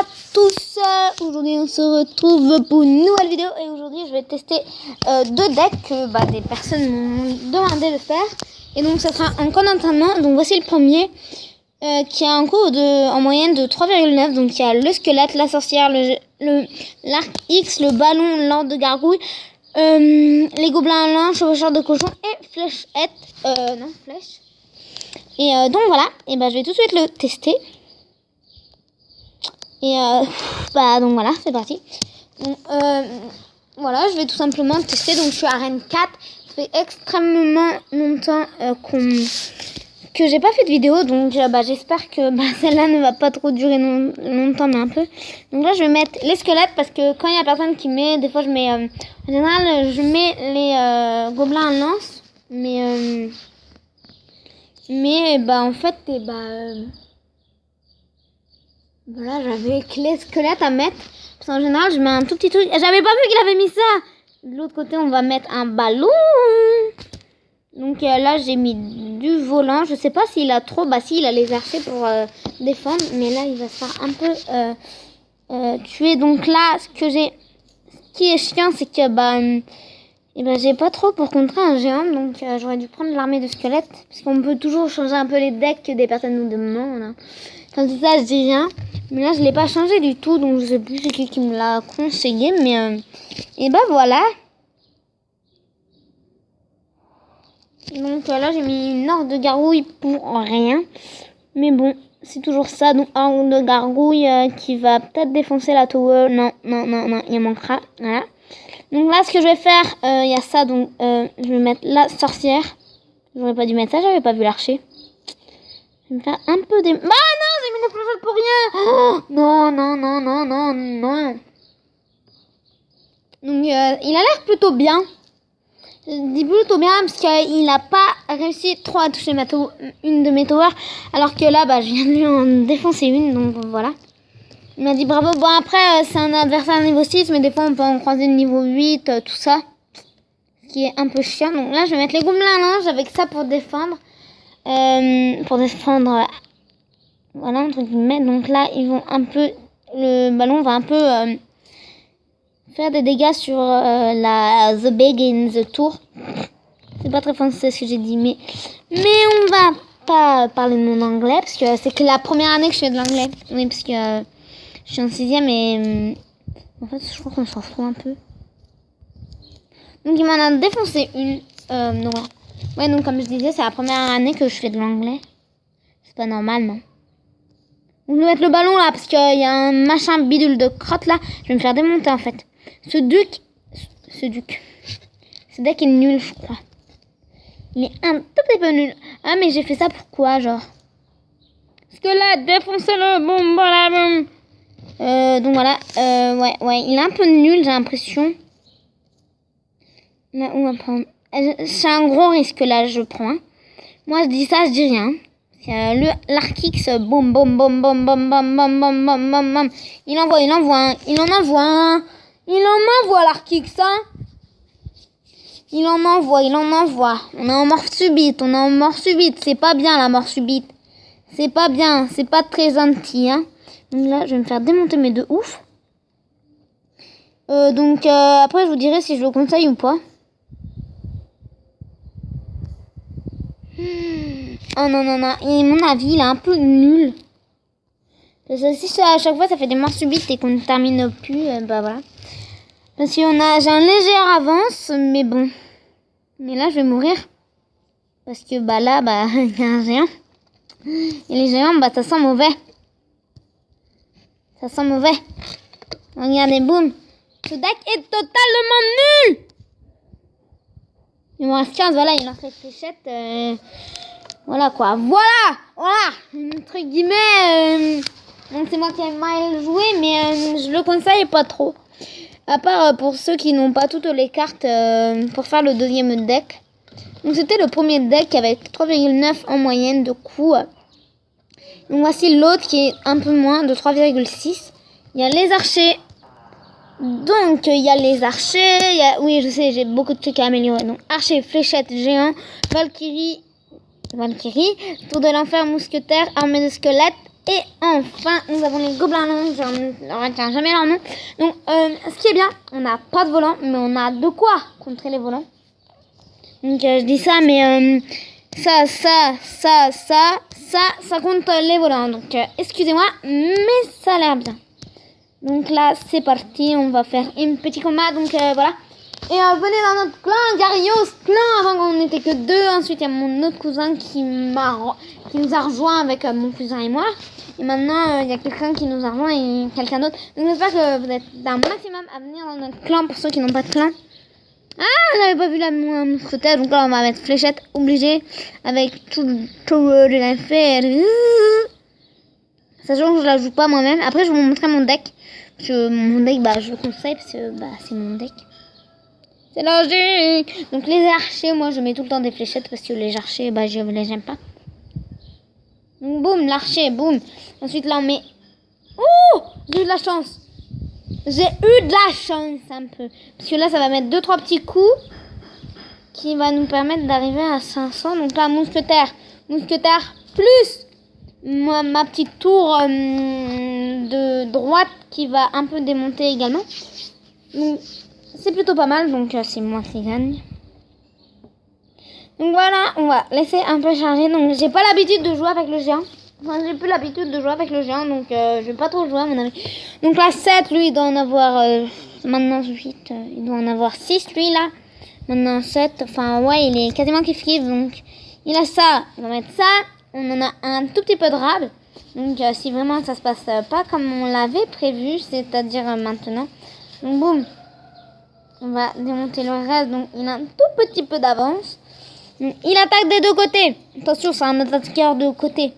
à tous, aujourd'hui on se retrouve pour une nouvelle vidéo et aujourd'hui je vais tester deux decks que des personnes m'ont demandé de faire et donc ça sera en camp d'entraînement. Donc voici le premier qui a un coût en moyenne de 3,9. Donc il y a le squelette, la sorcière, l'arc X, le ballon, l'ordre de gargouille, les gobelins à lin, chevaucheur de cochon et fléchette, flèche. Et donc voilà, et je vais tout de suite le tester. Et donc voilà, c'est parti. Donc, voilà, je vais tout simplement tester. Donc je suis à Arène 4. Ça fait extrêmement longtemps que j'ai pas fait de vidéo. Donc j'espère que celle-là ne va pas trop durer longtemps, mais un peu. Donc là je vais mettre les squelettes parce que quand il y a personne qui met, des fois je mets, en général je mets les gobelins à lance. Mais en fait, voilà, j'avais que les squelettes à mettre. Parce qu'en général, je mets un tout petit truc. J'avais pas vu qu'il avait mis ça. De l'autre côté, on va mettre un ballon. Donc là, j'ai mis du volant. Je sais pas s'il a trop. Si, il a les archers pour défendre. Mais là, il va se faire un peu tuer. Donc là, ce qui est chiant, c'est que j'ai pas trop pour contrer un géant. Donc j'aurais dû prendre l'armée de squelettes. Parce qu'on peut toujours changer un peu les decks que des personnes nous demandent. Hein. Quand c'est ça, je dis rien. Mais là, je l'ai pas changé du tout. Donc, je sais plus c'est qui me l'a conseillé. Mais, voilà. Donc, là, j'ai mis une horde de gargouille pour rien. Mais bon, c'est toujours ça. Donc, horde de gargouille qui va peut-être défoncer la tower. Non, il manquera. Voilà. Donc, là, ce que je vais faire, il y a ça. Donc, je vais mettre la sorcière. J'aurais pas dû mettre ça. J'avais pas vu l'archer. Je vais me faire un peu des... non, j'ai mis les fléchettes pour rien. Oh, non. Donc, il a l'air plutôt bien. Je dis plutôt bien parce qu'il n'a pas réussi trop à toucher une de mes towers. Alors que là, je viens de lui en défoncer une. Donc, voilà. Il m'a dit bravo. Bon, après, c'est un adversaire niveau 6. Mais des fois, on peut en croiser le niveau 8, tout ça. Ce qui est un peu chiant. Donc là, je vais mettre les gobelins à linge avec ça pour défendre. Voilà, entre guillemets. Donc là, ils vont un peu, le ballon va un peu faire des dégâts sur The Big in the Tour. C'est pas très français ce que j'ai dit, mais on va pas parler de mon anglais parce que c'est que la première année que je fais de l'anglais. Oui, parce que je suis en 6e et en fait, je crois qu'on s'en fout un peu. Donc il m'en a défoncé une. Donc voilà. Ouais, donc comme je disais, c'est la première année que je fais de l'anglais. C'est pas normal, non? Donc je vais mettre le ballon là, parce qu'il y a un machin bidule de crotte là. Je vais me faire démonter en fait. Ce deck est nul, je crois. Il est un tout petit peu nul. Ah, mais j'ai fait ça pourquoi, genre? Parce que là, défoncez-le, bon, voilà, bon. Donc voilà, ouais, il est un peu nul, j'ai l'impression. Là, on va prendre... C'est un gros risque là, je prends. Hein. Moi, je dis ça, je dis rien. L'arc X, boum, boum, boum, boum, boum, boum, boum, boum, boum, boum, boum. Il en envoie l'arc X, hein. Il en envoie. On est en mort subite, c'est pas bien la mort subite. C'est pas bien, c'est pas très gentil, hein. Donc là, je vais me faire démonter mes deux ouf. Donc après, je vous dirai si je le conseille ou pas. Oh non. Et mon avis, il est un peu nul. Parce que si à chaque fois ça fait des morts subites et qu'on ne termine plus, voilà. Parce que j'ai un léger avance, mais bon. Mais là, je vais mourir. Parce que là, il y a un géant. Et les géants, ça sent mauvais. Regardez, boum. Ce deck est totalement nul. Il me reste 15, voilà, il lance les fléchettes. Voilà quoi, voilà, entre guillemets, donc c'est moi qui ai mal joué, mais je le conseille pas trop. À part pour ceux qui n'ont pas toutes les cartes pour faire le deuxième deck. Donc c'était le premier deck avec 3,9 en moyenne de coups. Donc voici l'autre qui est un peu moins de 3,6. Il y a les archers. Donc il y a les archers, oui je sais, j'ai beaucoup de trucs à améliorer. Donc archer, fléchette, géant, Valkyrie, tour de l'enfer, mousquetaire, armée de squelettes, Et enfin, nous avons les gobelins longs, je ne retiens jamais leur nom. Donc, ce qui est bien, on n'a pas de volant, mais on a de quoi contrer les volants. Donc, je dis ça, mais ça compte les volants. Donc, excusez-moi, mais ça a l'air bien. Donc là, c'est parti, on va faire une petite combat. Donc, voilà. Et venez dans notre clan, Garios clan. Avant qu'on n'était que deux. Ensuite, il y a mon autre cousin qui nous a rejoint avec mon cousin et moi. Et maintenant, il y a quelqu'un qui nous a rejoint et quelqu'un d'autre. Donc, j'espère que vous êtes d'un maximum à venir dans notre clan pour ceux qui n'ont pas de clan. Ah, j'avais pas vu la mousquetaire. Donc là, on va mettre fléchette obligée avec tout de l'affaire. Sachant que je la joue pas moi-même. Après, je vais vous montrer mon deck. Parce que mon deck, je le conseille parce que c'est mon deck. C'est logique. Donc les archers, moi je mets tout le temps des fléchettes parce que les archers, je les aime pas. Donc boum, l'archer, boum. Ensuite là on met... Oh, j'ai eu de la chance. J'ai eu de la chance un peu. Parce que là ça va mettre 2-3 petits coups qui va nous permettre d'arriver à 500. Donc là mousquetaire plus ma petite tour de droite qui va un peu démonter également. Donc c'est plutôt pas mal, donc c'est moi qui gagne. Donc voilà, on va laisser un peu charger. Donc j'ai pas l'habitude de jouer avec le géant. Enfin, j'ai plus l'habitude de jouer avec le géant, donc je vais pas trop jouer à mon avis. Donc là 7, lui il doit en avoir maintenant 8, il doit en avoir 6 lui là. Maintenant 7, enfin ouais il est quasiment kiff-kiff, donc il a ça, on va mettre ça. On en a un tout petit peu de rable. Donc si vraiment ça se passe pas comme on l'avait prévu, c'est-à-dire maintenant. Donc boum. On va démonter le reste. Donc il a un tout petit peu d'avance. Il attaque des deux côtés. Attention, c'est un attaqueur de côté.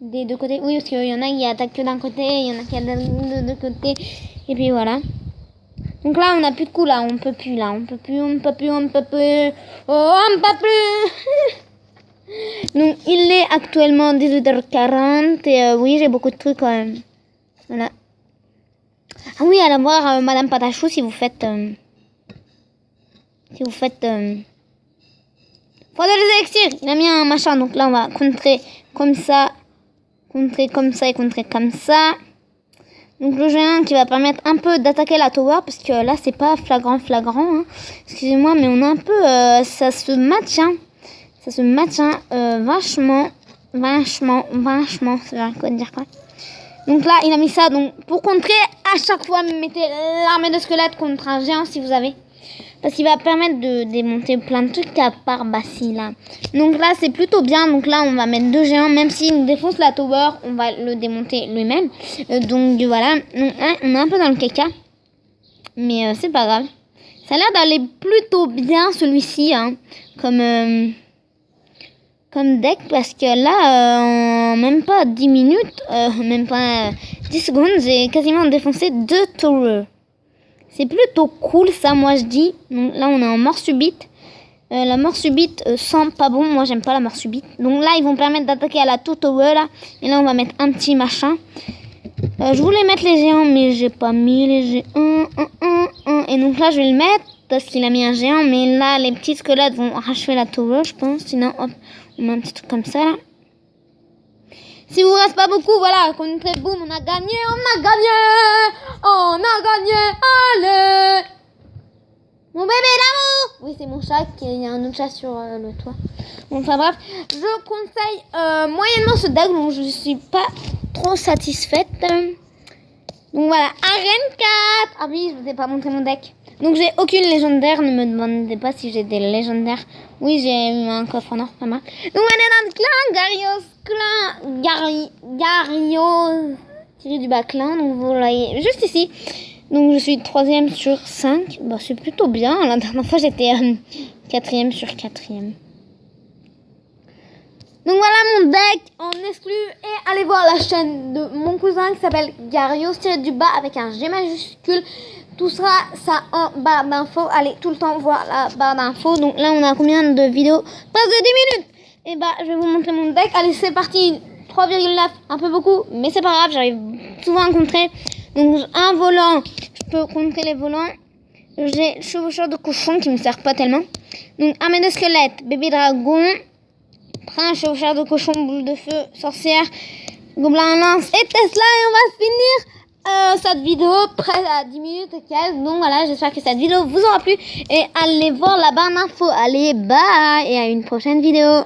Des deux côtés. Oui, parce qu'il y en a qui attaquent que d'un côté. Il y en a qui attaquent de deux côtés. Et puis voilà. Donc là, on n'a plus de coups là. On peut plus là. On peut plus. Oh, on peut plus. Donc il est actuellement 18h40. Et oui, j'ai beaucoup de trucs quand même. Voilà. Ah oui, allez voir Madame Patachou si vous faites... Faut de les élixirs. Il a mis un machin. Donc là, on va contrer comme ça. Contrer comme ça et contrer comme ça. Donc le géant qui va permettre un peu d'attaquer la tower. Parce que là, c'est pas flagrant. Hein. Excusez-moi, mais on a un peu... ça se match. Hein. Ça se match vachement. Ça veut dire quoi. Donc là, il a mis ça. Donc pour contrer, à chaque fois, mettez l'armée de squelettes contre un géant si vous avez. Parce qu'il va permettre de démonter plein de trucs à part Bassi là. Donc là c'est plutôt bien. Donc là on va mettre deux géants. Même s'il nous défonce la tower, on va le démonter lui-même. Donc voilà. Donc, on est un peu dans le caca. Mais c'est pas grave. Ça a l'air d'aller plutôt bien celui-ci. Hein, comme deck. Parce que là, en même pas 10 minutes, même pas 10 secondes, j'ai quasiment défoncé 2 towers. C'est plutôt cool ça, moi je dis. Donc là on est en mort subite. La mort subite sent pas bon. Moi j'aime pas la mort subite. Donc là ils vont permettre d'attaquer à la tower là. Et là on va mettre un petit machin. Je voulais mettre les géants mais j'ai pas mis les géants. Et donc là je vais le mettre parce qu'il a mis un géant. Mais là les petits squelettes vont arracher la tower je pense. Sinon hop on met un petit truc comme ça là. Si vous reste pas beaucoup, voilà, contre boum, on a gagné. Allez. Mon bébé d'amour. Oui, c'est mon chat, il y a un autre chat sur le toit. Bon, enfin bref, je conseille moyennement ce deck, donc je suis pas trop satisfaite. Donc voilà, arène 4. Ah oui, je vous ai pas montré mon deck. Donc j'ai aucune légendaire, ne me demandez pas si j'ai des légendaires. Oui, j'ai eu un coffre en or, pas mal. Donc on est dans le clan, Garios, tiré du bas clan, donc vous voyez juste ici. Donc je suis 3ème sur 5, c'est plutôt bien. La dernière fois j'étais 4ème sur 4ème. Donc voilà mon deck en exclu et allez voir la chaîne de mon cousin qui s'appelle Garios tiré du bas avec un G majuscule. Tout sera ça en barre d'infos. Allez tout le temps voir la barre d'infos. Donc là on a combien de vidéos? Pas de 10 minutes. Et je vais vous montrer mon deck. Allez c'est parti. 3,9, un peu beaucoup, mais c'est pas grave, j'arrive souvent à contrer. Donc un volant, je peux contrer les volants. J'ai chevaucheur de cochon qui me sert pas tellement. Donc armée de squelette, bébé dragon, prince, chevaucheur de cochon, boule de feu, sorcière, Gobelin Lance et Tesla. Et on va finir cette vidéo près à 10 minutes et quelques. Donc voilà, j'espère que cette vidéo vous aura plu. Et allez voir là-bas en info. Allez, bye et à une prochaine vidéo.